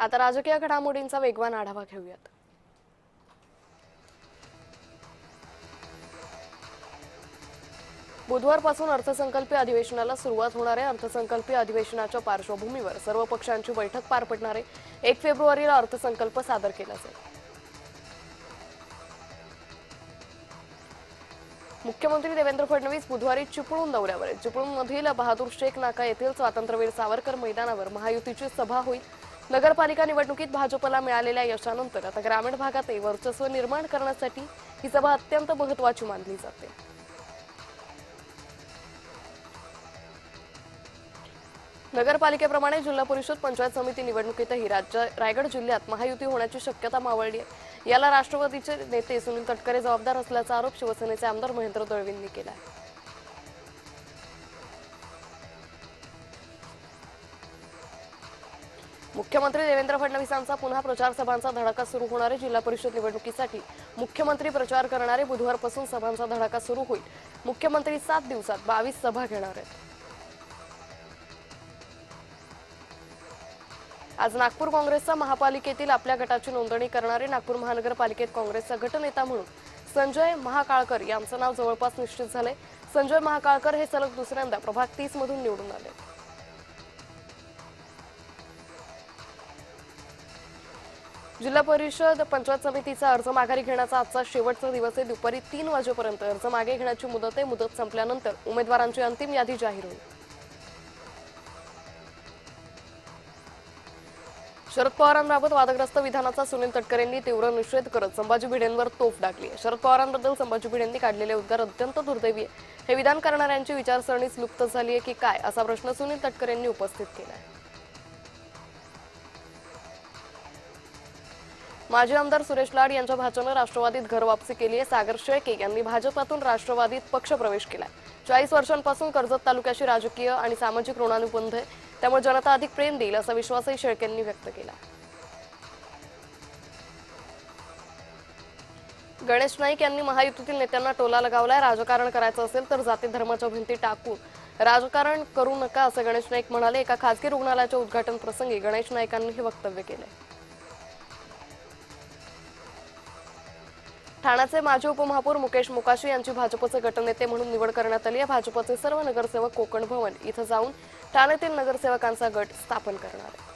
आता राजकीय घडामोडींचा वेगवान आढावा घेऊयात। बुधवारपासून अर्थसंकल्पीय अधिवेशनाला सुरुवात होणार आहे। अर्थसंकल्पीय अधिवेशनाच्या पार्श्वभूमीवर सर्व पक्षांची बैठक पार पडणार आहे। 1 फेब्रुवारीला अर्थसंकल्प सादर केला जाईल। मुख्यमंत्री देवेंद्र फडणवीस बुधवारी चिपळूण दौऱ्यावर आहेत। चिपळूणमधील बहादूर शेख नाका येथील स्वातंत्र्यवीर सावरकर मैदानावर महायुतीची सभा होईल। नगरपालिका निवडणुकीत भाजपला मिळालेल्या यशानंतर आता ग्रामीण भागातही वर्चस्व निर्माण करण्यासाठी ही सभा अत्यंत महत्त्वाची मानली जाते। नगरपालिकेप्रमाणे जिल्हा परिषद पंचायत समिती निवडणुकीतही रायगड जिल्ह्यात महायुती होण्याची शक्यता मावळली आहे। याला राष्ट्रवादीचे नेते सुनील तटकरे जबाबदार असल्याचा आरोप शिवसेनेचे आमदार महेंद्र दळवींनी केला आहे। मुख्यमंत्री देवेंद्र फडणवीसांचा पुन्हा प्रचार सभांचा धडाका सुरू होणार आहे। जिल्हा परिषद निवडणुकीसाठी मुख्यमंत्री प्रचार करणारे बुधवारपासून सभांचा धडाका सुरू होईल। मुख्यमंत्री 7 दिवसात 22 सभा घेणार आहेत। आज नागपूर काँग्रेसचा महापालिकेतील आपल्या गटाची नोंदणी करणारे नागपूर महानगरपालिकेत काँग्रेसचा गटनेता म्हणून संजय महाकाळकर यांचं नाव जवळपास निश्चित झाले। संजय महाकाळकर हे सलग दुसऱ्यांदा प्रभाग 30 मधून निवडून आले। जिल्हा परिषद पंचायत समितीचा अर्ज माघारी घेण्याचा आजचा शेवटचा दिवस आहे। दुपारी 3 वाजेपर्यंत अर्ज मागे घेण्याची मुदत आहे। मुदत संपल्यानंतर उमेदवारांची अंतिम यादी जाहीर होईल। शरद पवारांबाबत वादग्रस्त विधानाचा सुनील तटकरेंनी तीव्र निषेध करत संभाजी भिडेंवर तोफ डागली आहे। शरद पवारांबद्दल संभाजी भिडेंनी काढलेले उद्गार अत्यंत दुर्दैवी आहे। हे विधान करणाऱ्यांची विचारसरणीच लुप्त झाली आहे की काय असा प्रश्न सुनील तटकरेंनी उपस्थित केला आहे। माजी आमदार सुरेश लाड यांच्या भाच्यानं राष्ट्रवादीत घर वापसी केली आहे। सागर शेळके यांनी भाजपातून राष्ट्रवादीत पक्षप्रवेश केलाय। 40 वर्षांपासून कर्जत तालुक्याशी राजकीय आणि सामाजिक ऋणानुबंध आहे, त्यामुळे जनता अधिक प्रेम देईल असा विश्वासही शेळकेंनी व्यक्त केला। गणेश नाईक यांनी महायुतीतील नेत्यांना टोला लगावलाय। राजकारण करायचं असेल तर जाती धर्माच्या भिंती टाकून राजकारण करू नका असं गणेश नाईक म्हणाले। एका खासगी रुग्णालयाच्या उद्घाटन प्रसंगी गणेश नाईकांनी हे वक्तव्य केले। ठाण्याचे माजी उपमहापौर मुकेश मोकाशी यांची भाजपचे गटनेते म्हणून निवड करण्यात आली आहे। भाजपचे सर्व नगरसेवक कोकण भवन इथं जाऊन ठाण्यातील नगरसेवकांचा गट स्थापन करणार आहेत।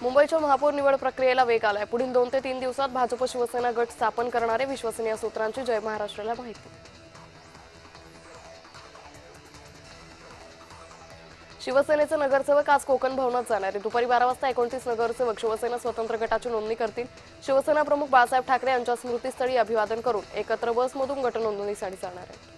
मुंबईच्या महापौर निवड प्रक्रियेला वेग आलाय। पुढील 2 ते 3 दिवसात भाजप शिवसेना गट स्थापन करणारे विश्वसनीय सूत्रांची जय महाराष्ट्राला माहिती। शिवसेनेचे नगरसेवक आज कोकण भवनात जाणार आहे। दुपारी 12 वाजता 29 नगरसेवक शिवसेना स्वतंत्र गटाची नोंदणी करतील। शिवसेना प्रमुख बाळासाहेब ठाकरे यांच्या स्मृतीस्थळी अभिवादन करून एकत्र बसमधून गटनोंदणीसाठी जाणार आहेत।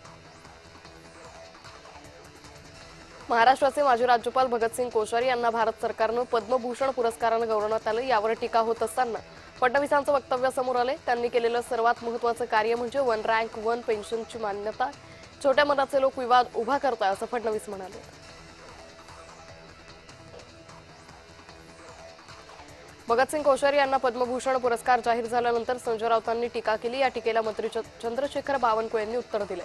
महाराष्ट्राचे माजी राज्यपाल भगतसिंग कोश्यारी यांना भारत सरकारनं पद्मभूषण पुरस्कारानं गौरवण्यात आलं। यावर टीका होत असताना फडणवीसांचं वक्तव्य समोर आले। त्यांनी केलेलं सर्वात महत्त्वाचं कार्य म्हणजे 1 रँक 1 पेन्शनची मान्यता। छोट्या मनाचे लोक विवाद उभा करतात असं फडणवीस म्हणाले। भगतसिंग कोश्यारी यांना पद्मभूषण पुरस्कार जाहीर झाल्यानंतर संजय राऊतांनी टीका केली। या टीकेला मंत्री चंद्रशेखर बावनकुळे यांनी उत्तर दिले।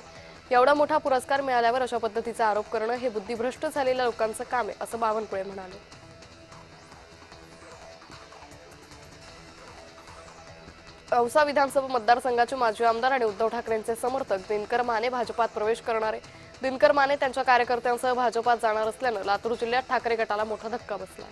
एवढा मोठा पुरस्कार मिळाल्यावर अशा पद्धतीचा आरोप करणं हे बुद्धिभ्रष्ट झालेल्या लोकांचं काम आहे असं बावनकुळे म्हणाले। औसा विधानसभा मतदारसंघाचे माजी आमदार आणि उद्धव ठाकरेंचे समर्थक दिनकर माने भाजपात प्रवेश करणार आहे। दिनकर माने त्यांच्या कार्यकर्त्यांसह भाजपात जाणार असल्यानं लातूर जिल्ह्यात ठाकरे गटाला मोठा धक्का बसला।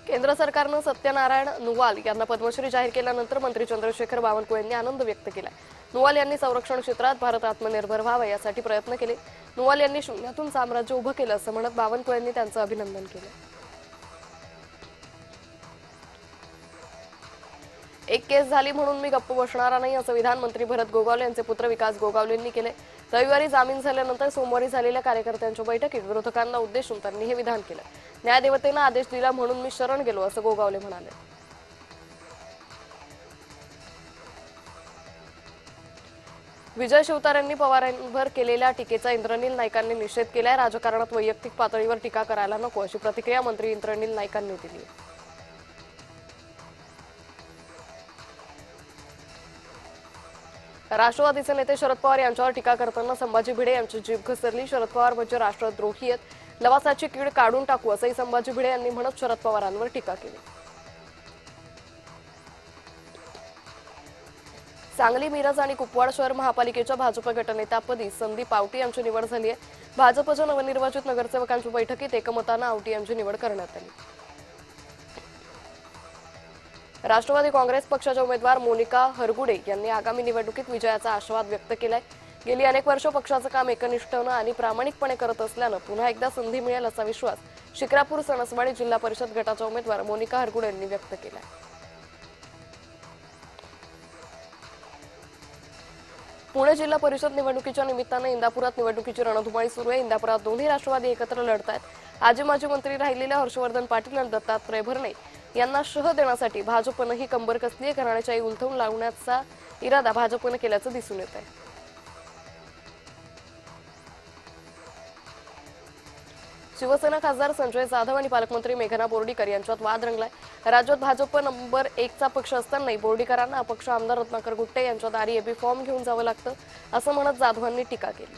केंद्र सरकारनं सत्यनारायण नुवाल यांना पद्मश्री जाहीर केल्यानंतर मंत्री चंद्रशेखर बावनकुळे यांनी आनंद व्यक्त केला। नुवाल यांनी संरक्षण क्षेत्रात भारत आत्मनिर्भर व्हावा यासाठी प्रयत्न केले। नुवाल यांनी शून्यातून साम्राज्य उभं केलं असं म्हणत बावनकुळे यांनी त्यांचं अभिनंदन केलं। एक केस झाली म्हणून मी गप्प बसणार नाही असं विधान मंत्री भरत गोगावले यांचे पुत्र विकास गोगावलेंनी केले। रविवारी जामीन झाल्यानंतर सोमवारी झालेल्या कार्यकर्त्यांच्या बैठकीत विरोधकांना उद्देशून त्यांनी हे विधान केलं। न्यायदेवतेनं आदेश दिला म्हणून मी शरण गेलो असं गोगावले म्हणाले। विजय शिवतारेंनी पवारांवर केलेल्या टीकेचा इंद्रनील नाईकांनी निषेध केलाय। राजकारणात वैयक्तिक पातळीवर टीका करायला नको अशी प्रतिक्रिया मंत्री इंद्रनील नाईकांनी दिली। राष्ट्रवादीचे नेते शरद पवार यांच्यावर टीका करताना संभाजी भिडे यांची जीभ घसरली. शरद पवार म्हणजे राष्ट्रद्रोही आहेत, लवासाची कीड काढून टाकू असंही संभाजी भिडे यांनी म्हणत शरद पवारांवर टीका केली. सांगली, मिरज आणि कुपवाड शहर महापालिकेच्या भाजप गटनेत्यापदी संदीप आवटी यांची निवड झाली आहे. भाजपच्या नवनिर्वाचित नगरसेवकांच्या बैठकीत एकमतानं आवटी यांची निवड करण्यात आली. राष्ट्रवादी काँग्रेस पक्षाच्या उमेदवार मोनिका हरगुडे यांनी आगामी निवडणुकीत विजयाचा आशावाद व्यक्त केलाय. गेली अनेक वर्ष पक्षाचं काम एकनिष्ठेनं आणि प्रामाणिकपणे करत असल्यानं पुन्हा एकदा संधी मिळेल असा विश्वास शिक्रापूर सणसवाडी जिल्हा परिषद गटाच्या उमेदवार मोनिका हरगुडे यांनी व्यक्त केलाय. पुणे जिल्हा परिषद निवडणुकीच्या निमित्तानं इंदापुरात निवडणुकीची रणधुमाळी सुरू आहे. इंदापुरात दोन्ही राष्ट्रवादी एकत्र लढत आहेत. आजी माजी मंत्री राहिलेल्या हर्षवर्धन पाटील आणि दत्तात्रय भरणे यांना शह देण्यासाठी भाजपनं ही कंबर कसली आहे. घराण्याच्याही उलथवून लावण्याचा इरादा भाजपनं केल्याचं दिसून येत आहे. शिवसेना खासदार संजय जाधव आणि पालकमंत्री मेघना बोर्डीकर यांच्यात वाद रंगलाय. राज्यात भाजप नंबर 1चा पक्ष असतानाही बोर्डीकरांना अपक्ष आमदार रत्नाकर गुट्टे यांच्या दारी एबी फॉर्म घेऊन जावं लागतं असं म्हणत जाधवांनी टीका केली.